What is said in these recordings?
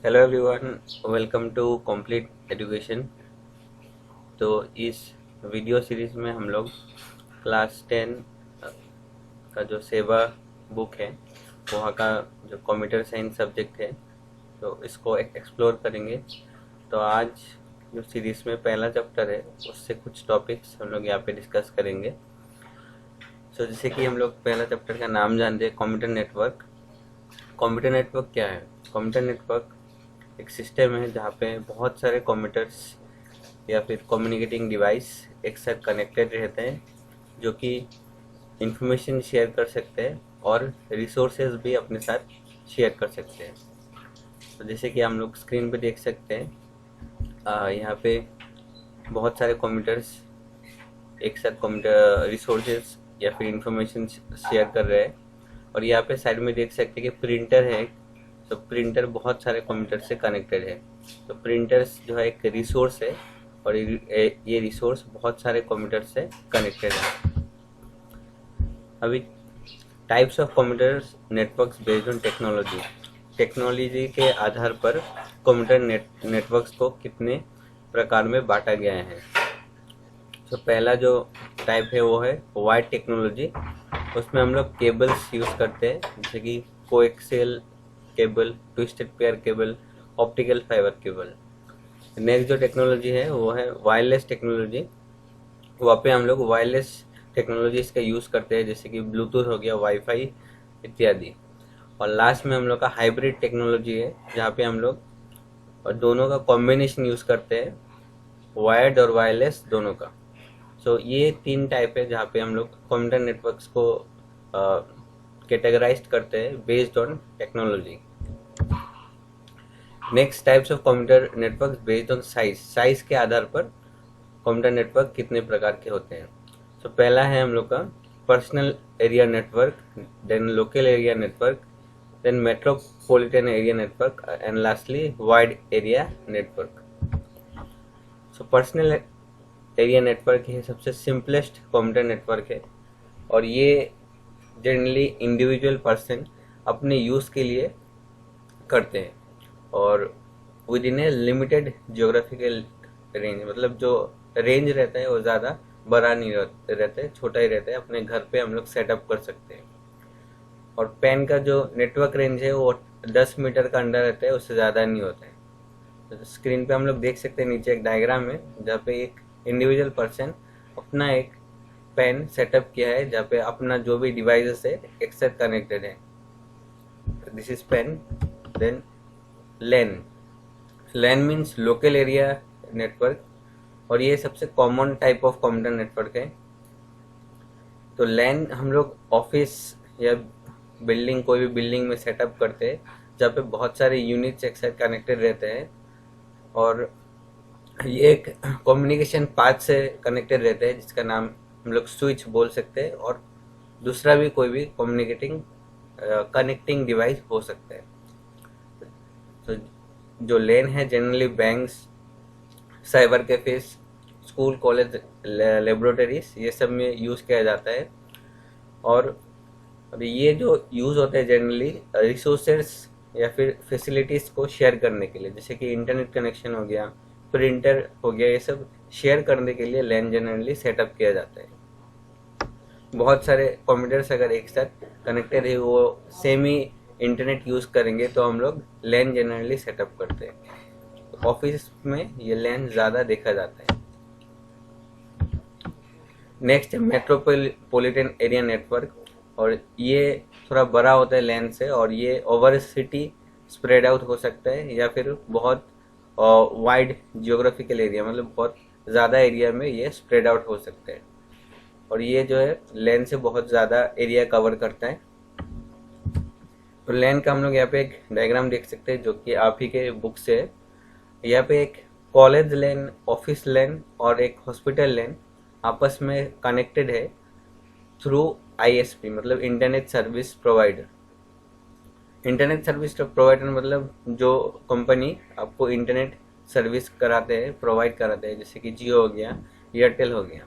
Hello everyone, welcome to complete education. तो इस video series में हम लोग क्लास 10 का जो सेवा बुक है वहाँ का जो कंप्यूटर साइंस सब्जेक्ट है तो इसको एक्सप्लोर करेंगे। तो आज जो सीरीज में पहला चैप्टर है उससे कुछ टॉपिक्स हम लोग यहाँ पे डिस्कस करेंगे। तो जैसे कि हम लोग पहला चैप्टर का नाम जानते हैं, कंप्यूटर नेटवर्क। कंप्यूटर नेटवर्क क्या है? कंप्यूटर नेटवर्क एक सिस्टम है जहाँ पे बहुत सारे कंप्यूटर्स या फिर कम्युनिकेटिंग डिवाइस एक साथ कनेक्टेड रहते हैं, जो कि इंफॉर्मेशन शेयर कर सकते हैं और रिसोर्सेज भी अपने साथ शेयर कर सकते हैं। तो जैसे कि हम लोग स्क्रीन पे देख सकते हैं, यहाँ पे बहुत सारे कंप्यूटर्स एक साथ कंप्यूटर रिसोर्सेज या फिर इंफॉर्मेशन शेयर कर रहे हैं। और यहाँ पे साइड में देख सकते हैं कि प्रिंटर है। तो प्रिंटर बहुत सारे कंप्यूटर से कनेक्टेड है। तो प्रिंटर्स जो है एक रिसोर्स है और ये रिसोर्स बहुत सारे कंप्यूटर से कनेक्टेड है। अभी types of computer networks based on technology. Technology के आधार पर कंप्यूटर नेटवर्क्स को कितने प्रकार में बांटा गया है। तो पहला जो टाइप है वो है वायर्ड टेक्नोलॉजी। उसमें हम लोग केबल्स यूज़ करते हैं, जैसे कि coaxial cable, twisted pair cable, optical fibre cable. Next जो टेक्नोलॉजी है वो है वायरलेस टेक्नोलॉजी। वहाँ पे हम लोग वायरलेस टेक्नोलॉजीज का यूज़ करते हैं, जैसे कि ब्लूटूथ हो गया, वाईफाई इत्यादि। और लास्ट में हम लोग का हाइब्रिड टेक्नोलॉजी है, जहाँ पे हम लोग दोनों का कॉम्बिनेशन यूज़ करते हैं, वायर्ड और वायरलेस दोनों का। सो ये तीन टाइप है जहाँ पे हम लोग कंप्यूटर नेटवर्क्स को कैटेगराइज करते हैं based on technology. Next types of computer network based on size. Size के आधार पर कंप्यूटर नेटवर्क कितने प्रकार के होते हैं। तो पहला है हम लोग का personal area network, then local area network, then metropolitan area network and lastly wide area network. So personal area network है सबसे सिंपलेस्ट कंप्यूटर नेटवर्क है, और ये जनरली इंडिविजुअल पर्सन अपने यूज़ के लिए करते हैं और within a limited geographical range. मतलब जो रेंज रहता है वो ज़्यादा बड़ा नहीं रहता है, छोटा ही रहता है। अपने घर पे हम लोग सेटअप कर सकते हैं। और पेन का जो नेटवर्क रेंज है वो 10 मीटर का अंडर रहता है, उससे ज़्यादा नहीं होता है। तो स्क्रीन पे हम लोग देख सकते हैं, नीचे एक डायग्राम है जहाँ पे एक इंडिविजुअल पर्सन अपना एक पेन सेटअप किया है, जहाँ पे अपना जो भी डिवाइसेस है एक साथ कनेक्टेड है। This is PAN. Then LAN. LAN means local area network, और ये सबसे common type of computer network है। तो लैन हम लोग ऑफिस या बिल्डिंग, कोई भी बिल्डिंग में सेटअप करते हैं, जहाँ पे बहुत सारे यूनिट्स एक साथ कनेक्टेड रहते हैं, और ये एक कम्युनिकेशन पाथ से कनेक्टेड रहते हैं जिसका नाम हम लोग स्विच बोल सकते हैं, और दूसरा भी कोई भी कनेक्टिंग डिवाइस हो सकता है। तो जो लेन है generally banks, cyber cafes, school, college, laboratories, ये सब में यूज़ किया जाता है। और अभी ये जो यूज़ होते हैं जनरली रिसोर्सेस या फिर फैसिलिटीज़ को शेयर करने के लिए, जैसे कि इंटरनेट कनेक्शन हो गया, प्रिंटर हो गया, ये सब शेयर करने के लिए लैन जनरली सेटअप किया जाता है। बहुत सारे कंप्यूटर्स अगर एक साथ कनेक्टेड है, वो सेम ही इंटरनेट यूज़ करेंगे, तो हम लोग लैन जनरली सेटअप करते हैं। ऑफिस में ये लैन ज़्यादा देखा जाता है। नेक्स्ट है मेट्रोपॉलिटन एरिया नेटवर्क, और ये थोड़ा बड़ा होता है लैन से, और ये ओवर सिटी स्प्रेड आउट हो सकता है या फिर बहुत वाइड जियोग्राफिकल एरिया, मतलब बहुत ज़्यादा एरिया में ये स्प्रेड आउट हो सकता है। और ये जो है लैन से बहुत ज़्यादा एरिया कवर करता है। तो लैन का हम लोग यहाँ पे एक डायग्राम देख सकते हैं जो कि आप ही के बुक से है। यहाँ पे एक कॉलेज लैन, ऑफिस लैन और एक हॉस्पिटल लैन आपस में कनेक्टेड है थ्रू आईएसपी, मतलब internet service provider. Internet service provider मतलब जो कंपनी आपको इंटरनेट सर्विस कराते हैं, प्रोवाइड कराते हैं, जैसे कि जियो हो गया, एयरटेल हो गया।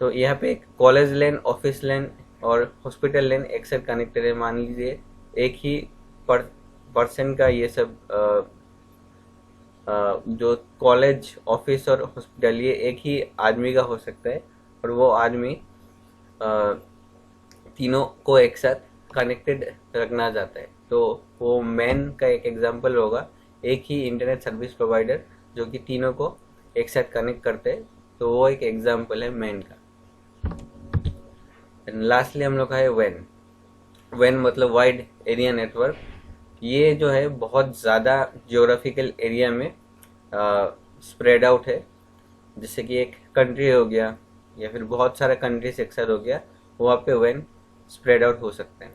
तो यहाँ पे एक कॉलेज लैन, ऑफिस लैन और हॉस्पिटल लैन एक साथ कनेक्टेड है। मान लीजिए एक ही पर्सन का ये सब जो कॉलेज, ऑफिस और हॉस्पिटल, ये एक ही आदमी का हो सकता है, और वो आदमी तीनों को एक साथ कनेक्टेड रखना चाहता है। तो वो मैन का एक एग्जांपल होगा, एक ही इंटरनेट सर्विस प्रोवाइडर जो कि तीनों को एक साथ कनेक्ट करते हैं, तो वो एक एग्जांपल है मैन का। लास्टली हम लोग का है वैन। वैन मतलब वाइड एरिया नेटवर्क। ये जो है बहुत ज़्यादा जियोग्राफिकल एरिया में स्प्रेड आउट है, जैसे कि एक कंट्री हो गया या फिर बहुत सारा कंट्रीज एक साथ हो गया, वहाँ पे वैन स्प्रेड आउट हो सकते हैं।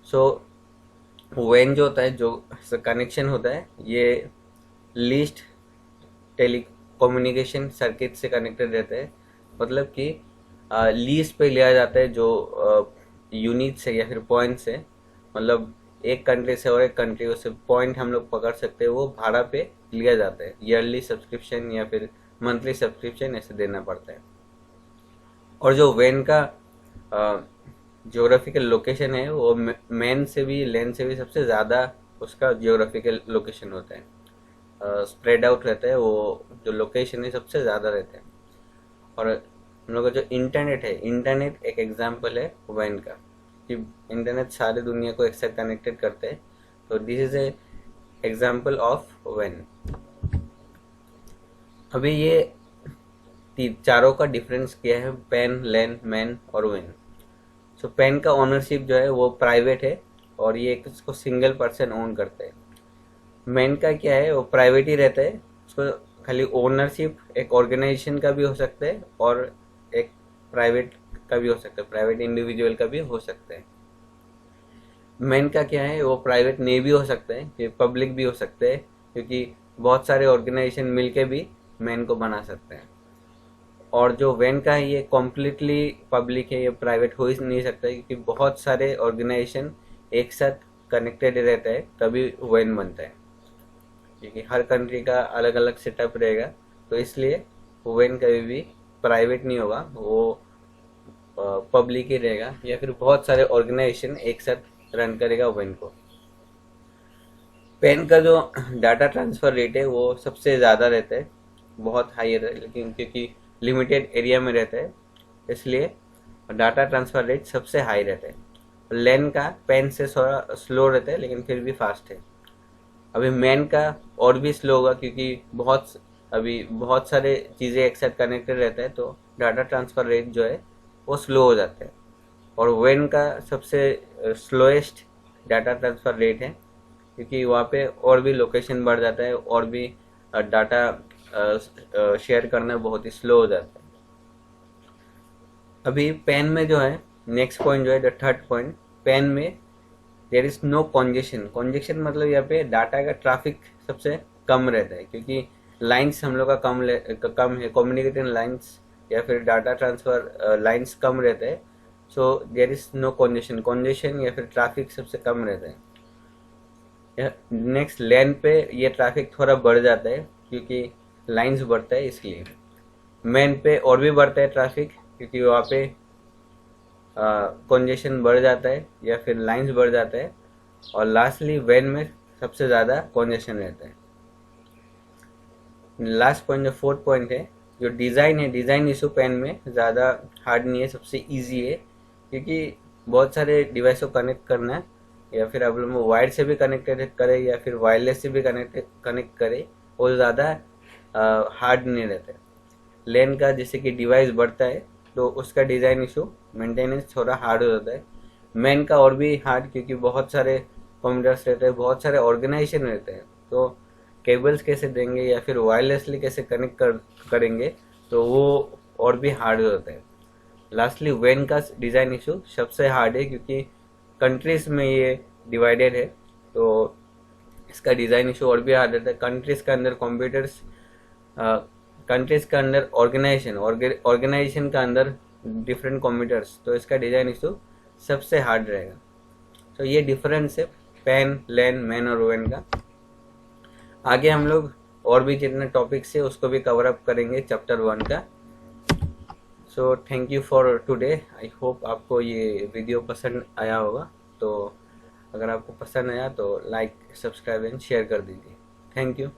सो वैन जो होता है, जो कनेक्शन होता है, ये लीस्ट टेली कम्युनिकेशन सर्किट से कनेक्टेड रहता है। मतलब कि लीज पे लिया जाता है, जो यूनिट से या फिर पॉइंट से, मतलब एक कंट्री से और एक कंट्री से पॉइंट हम लोग पकड़ सकते हैं, वो भाड़ा पे लिया जाता है। ईयरली सब्सक्रिप्शन या फिर मंथली सब्सक्रिप्शन ऐसे देना पड़ता है। और जो वेन का जियोग्राफिकल लोकेशन है, वो मैन से भी, लैंड से भी सबसे ज़्यादा उसका जियोग्राफिकल लोकेशन होता है, स्प्रेड आउट रहता है, वो जो लोकेशन है सबसे ज़्यादा रहता है। और हम लोग का जो इंटरनेट है, इंटरनेट एक एग्जांपल है वैन का, कि इंटरनेट सारे दुनिया को एक साथ कनेक्टेड करते हैं। तो this is a example of वैन। अभी ये चारों का डिफरेंस क्या है, पेन, लैन, मैन और वैन। सो पेन का ओनरशिप जो है वो प्राइवेट है, और ये इसको सिंगल पर्सन ओन करते हैं। मैन का क्या है, वो प्राइवेट ही रहता है, उसको खाली ओनरशिप एक ऑर्गेनाइजेशन का भी हो सकता है और एक प्राइवेट का भी हो सकता है, प्राइवेट इंडिविजुअल का भी हो सकता है। मैन का क्या है, वो प्राइवेट नहीं भी हो सकता है, ये पब्लिक भी हो सकता है, क्योंकि बहुत सारे ऑर्गेनाइजेशन मिलके भी मैन को बना सकते हैं। और जो वैन का है, ये कम्प्लीटली पब्लिक है, ये प्राइवेट हो ही नहीं सकता, क्योंकि बहुत सारे ऑर्गेनाइजेशन एक साथ कनेक्टेड रहता है, तभी वैन बनता है, क्योंकि हर कंट्री का अलग अलग सेटअप रहेगा। तो इसलिए वैन कभी भी प्राइवेट नहीं होगा, वो पब्लिक ही रहेगा, या फिर बहुत सारे ऑर्गेनाइजेशन एक साथ रन करेगा वैन को। पेन का जो डाटा ट्रांसफ़र रेट है, वो सबसे ज़्यादा रहता है, बहुत हाई रहता है, लेकिन क्योंकि लिमिटेड एरिया में रहता है, इसलिए डाटा ट्रांसफ़र रेट सबसे हाई रहता है। लैन का पेन से थोड़ा स्लो रहता है, लेकिन फिर भी फास्ट है। अभी मैन का और भी स्लो होगा, क्योंकि अभी बहुत सारे चीज़ें एक साथ कनेक्टेड रहता है, तो डाटा ट्रांसफ़र रेट जो है वो स्लो हो जाता है। और वैन का सबसे स्लोएस्ट डाटा ट्रांसफ़र रेट है, क्योंकि वहाँ पे और भी लोकेशन बढ़ जाता है, और भी डाटा शेयर करना बहुत ही स्लो हो जाता है। अभी पेन में जो है, नेक्स्ट पॉइंट जो है, द थर्ड पॉइंट, पेन में देर इज़ नो कॉन्जेक्शन। कॉन्जेक्शन मतलब यहाँ पे डाटा का ट्रैफिक सबसे कम रहता है, क्योंकि लाइंस हम लोग का कम है, कम्युनिकेटिंग लाइंस या फिर डाटा ट्रांसफ़र लाइंस कम रहते हैं। सो देर इज़ नो कॉन्जेक्शन, कॉन्जेक्शन या फिर ट्रैफिक सबसे कम रहता है। नेक्स्ट लैन पे ये ट्रैफिक थोड़ा बढ़ जाता है, क्योंकि लाइंस बढ़ता है, इसलिए मैन पे और भी बढ़ता है ट्रैफिक, क्योंकि वहाँ पे कंजेशन बढ़ जाता है या फिर लाइंस बढ़ जाता है। और लास्टली वैन में सबसे ज़्यादा कंजेशन रहता है। लास्ट पॉइंट जो फोर्थ पॉइंट है, जो डिज़ाइन है, डिज़ाइन इशू पेन में ज़्यादा हार्ड नहीं है, सबसे ईजी है, क्योंकि बहुत सारे डिवाइस को कनेक्ट करना है, या फिर अब हम वायर से भी कनेक्टेड करें या फिर वायरलेस से भी कनेक्ट करें, वो ज़्यादा हार्ड नहीं रहता है। लेन का जैसे कि डिवाइस बढ़ता है, तो उसका डिज़ाइन इशू, मेंटेनेंस थोड़ा हार्ड हो जाता है। मैन का और भी हार्ड, क्योंकि बहुत सारे कंप्यूटर्स रहते हैं, बहुत सारे ऑर्गेनाइजेशन रहते हैं, तो केबल्स कैसे देंगे या फिर वायरलेसली कैसे करेंगे, तो वो और भी हार्ड हो जाता है। लास्टली वैन का डिज़ाइन इशू सबसे हार्ड है, क्योंकि कंट्रीज़ में ये डिवाइडेड है, तो इसका डिज़ाइन इशू और भी हार्ड रहता है। कंट्रीज़ के अंदर कंप्यूटर्स, कंट्रीज़ के अंदर ऑर्गेनाइजेशन का अंदर डिफरेंट कंप्यूटर्स, तो इसका डिज़ाइन इशू सबसे हार्ड रहेगा। तो ये डिफरेंस है पेन, लैन, मैन और वैन का। आगे हम लोग और भी जितने टॉपिक्स है उसको भी कवर अप करेंगे चैप्टर 1 का। So thank you for today. I hope आपको ये वीडियो पसंद आया होगा। तो अगर आपको पसंद आया तो लाइक, सब्सक्राइब एंड शेयर कर दीजिए। Thank you.